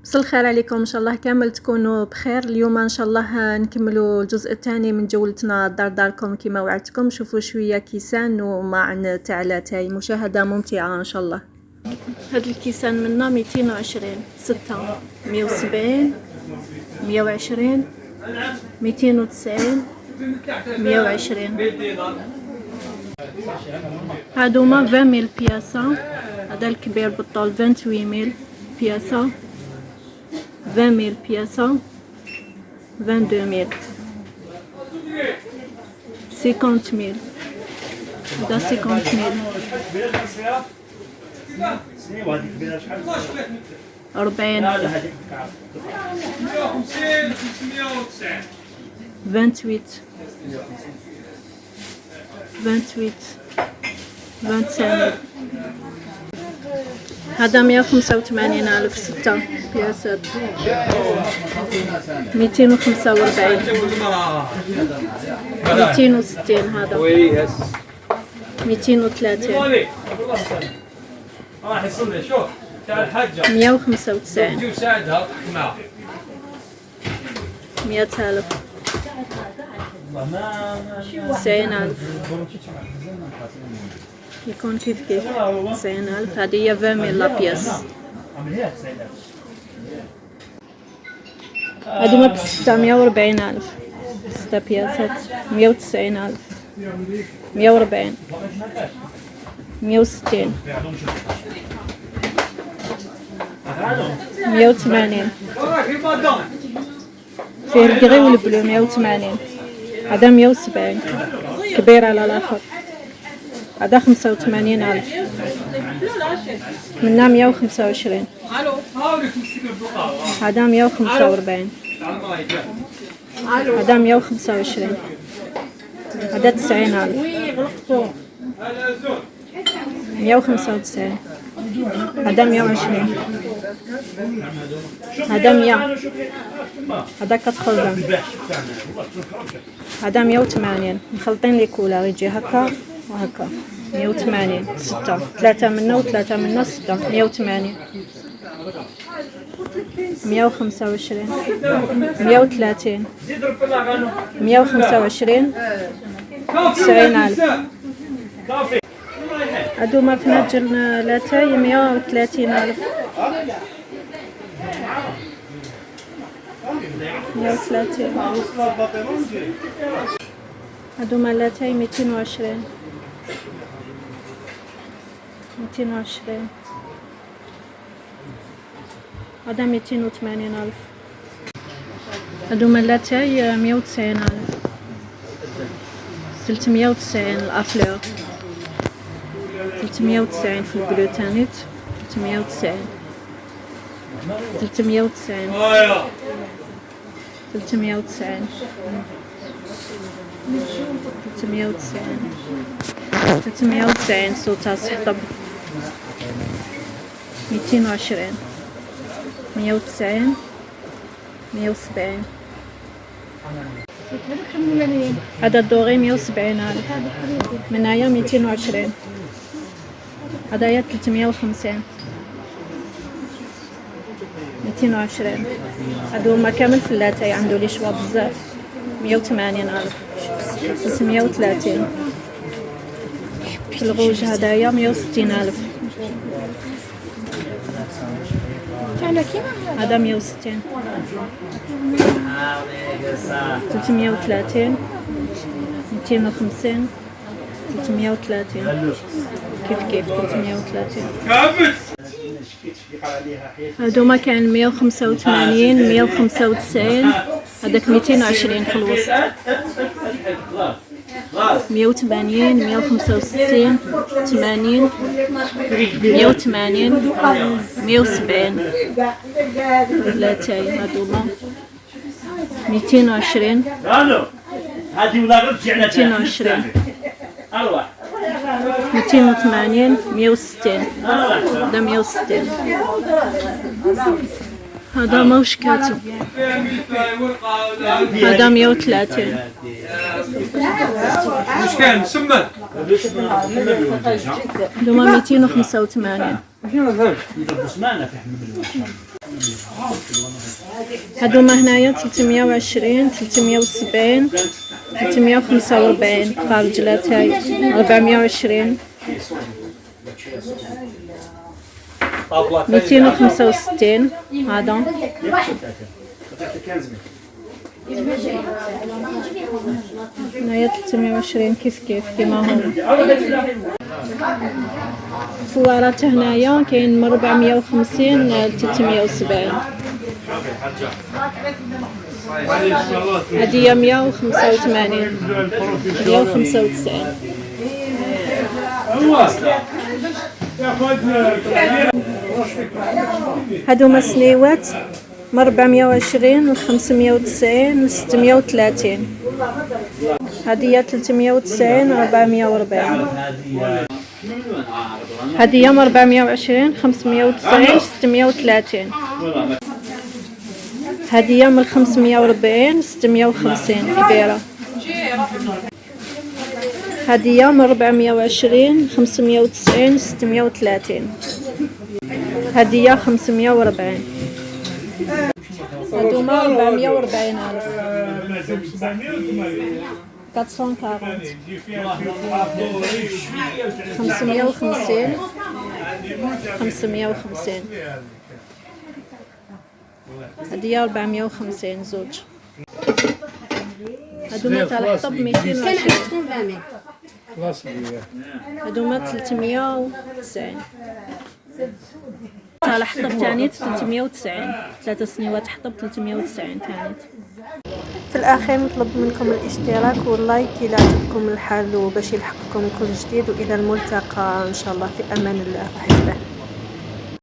مساء الخير عليكم، ان شاء الله كامل تكونوا بخير. اليوم ان شاء الله نكملوا الجزء الثاني من جولتنا داركم كما وعدتكم. شوفوا شويه كيسان ومعن تاع لاتاي، مشاهده ممتعه ان شاء الله. هاد الكيسان منا 220 6 170 120 290 120. هادوما 20000 بياسة. هذا الكبير بالطول 28000 بياسة، 20000 بياسة، 22000 50000. هذا 50000 40 28 28 25000. هذا 185000 6 بياسات، 245 260. هذا 230 195 100000 90000. يكون كيف 90000. هذه هي 20000 لا بياس. هادوما ب 640000 6 بياسات، 190000 140 160 180. فيه الكغي والبلو 180. هذا 170 كبير على الاخر. هذا 85000 منها 125. هذا 145. هذا 125. هذا 90000 195. هذا 120. هذا 100. هذا 80. هذا 180. مخلطين لي كولار يجي هكا وهكا. 180 6 3 منا وثلاثة منا 6 180 125 130 125 90000. هادوما فناجل لاتاي 130000 130. هادوما لاتاي 220 220. هذا 280000. هادوما لاتاي 190000 390. الافلور 390 في البلوتانيت 390 390 390 390 390. صوتها سحطب 220 190 170. هذا الدوغي 170000 من هيا 220. هدايا 350 220. هادو هما كامل في اللاتاي، عنده لي شوا بزاف. 180000 330. في الغوج هدايا 160000. هذا 160 330 250 330 كيف 330. هادوما كان 185 195. هذاك 220 في الوسط 180 165 80 180 170. لاتاي هادوما 220 220 280 160. هذا 160. هذا ماهوش كاتب. هذا 130. واش كان مسمن؟ هذوما 285. يضربوا سمانه في حمل هادوما هنايا 320 370 345 كارجلات هاي 420 265 هذا هنايا 320 كيف كيما هو. فوارات هنايا كاين من 450 ل 370. هادي 185 195. هادوما سنيوات من 420 ل 590 ل 630. هادي 390 440. هادي من 420 590 630. هادي من 540 650 كبيرة. هادي من 420 590 630. هادي 540. هادوما 440 ألف 440 550 550. هادي 450 زوج. هادوما تاع الحطب 220. هادوما 390. تاع الحطب تاني 390. 3 سنيوات حطب 390 تاني. في الاخير نطلب منكم الاشتراك واللايك الى عجبكم الحال وباش يلحقكم كل جديد، والى الملتقى ان شاء الله في امان الله. احبه.